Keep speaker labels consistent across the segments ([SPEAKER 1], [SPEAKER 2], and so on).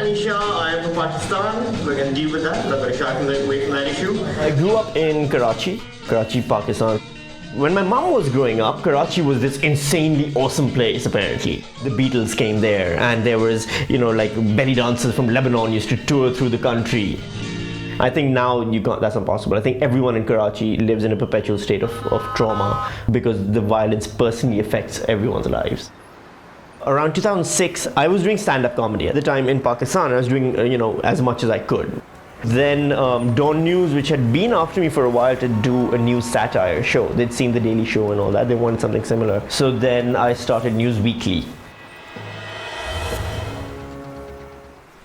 [SPEAKER 1] Sami Shah. I am from Pakistan. We're going to deal with that. We're going to shy away from that issue.
[SPEAKER 2] I grew up in Karachi, Pakistan. When my mom was growing up, Karachi was this insanely awesome place, apparently. The Beatles came there, and there was, like belly dancers from Lebanon used to tour through the country. I think now that's impossible. I think everyone in Karachi lives in a perpetual state of trauma because the violence personally affects everyone's lives. Around 2006, I was doing stand-up comedy. At the time in Pakistan, I was doing, as much as I could. Then Dawn News, which had been after me for a while to do a news satire show. They'd seen The Daily Show and all that. They wanted something similar. So then I started News Weekly.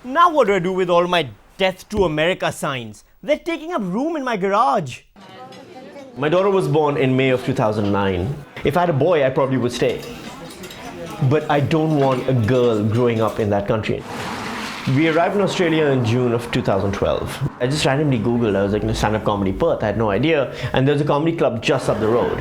[SPEAKER 2] Now what do I do with all my Death to America signs? They're taking up room in my garage. My daughter was born in May of 2009. If I had a boy, I probably would stay. But I don't want a girl growing up in that country. We arrived in Australia in June of 2012. I just randomly Googled, I was like, stand-up comedy Perth, I had no idea. And there's a comedy club just up the road.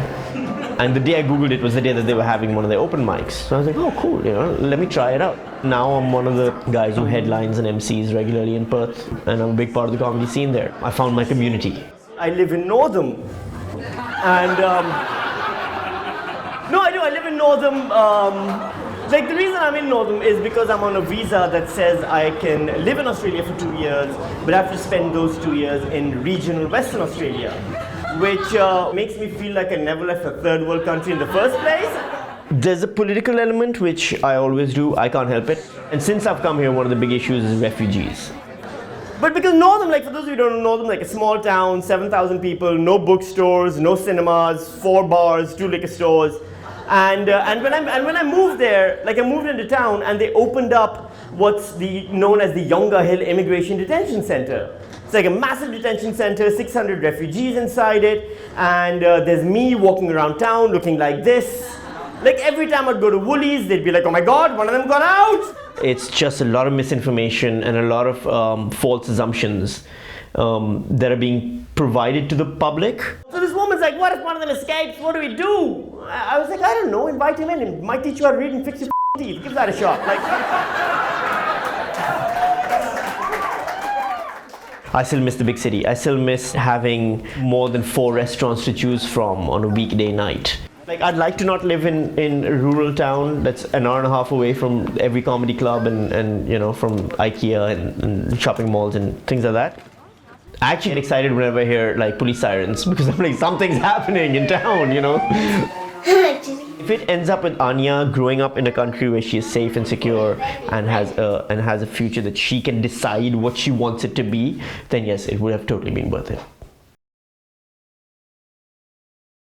[SPEAKER 2] And the day I Googled it was the day that they were having one of their open mics. So I was like, oh cool, let me try it out. Now I'm one of the guys who headlines and MCs regularly in Perth. And I'm a big part of the comedy scene there. I found my community. I live in Northam. And, no, I do, I live in Northam. Like the reason I'm in Northam is because I'm on a visa that says I can live in Australia for 2 years, but I have to spend those 2 years in regional Western Australia, which makes me feel like I never left a third world country in the first place. There's a political element, which I always do, I can't help it. And since I've come here, one of the big issues is refugees. But because Northam, like for those of you who don't know, Northam, like a small town, 7,000 people, no bookstores, no cinemas, 4 bars, 2 liquor stores. And when I moved there, like I moved into town and they opened up what's known as the Yonga Hill Immigration Detention Center. It's like a massive detention center, 600 refugees inside it, and there's me walking around town looking like this. Like every time I'd go to Woolies, they'd be like, oh my God, one of them got out! It's just a lot of misinformation and a lot of false assumptions that are being provided to the public. So this woman's like, what if one of them escapes? What do we do? I was like, I don't know, invite him in. He might teach you how to read and fix your teeth. Give that a shot. Like, I still miss the big city. I still miss having more than 4 restaurants to choose from on a weekday night. Like, I'd like to not live in a rural town that's an hour and a half away from every comedy club and from IKEA and shopping malls and things like that. I actually get excited whenever I hear like police sirens because I'm like, something's happening in town, If it ends up with Anya growing up in a country where she is safe and secure and has a future that she can decide what she wants it to be, then yes, it would have totally been worth it.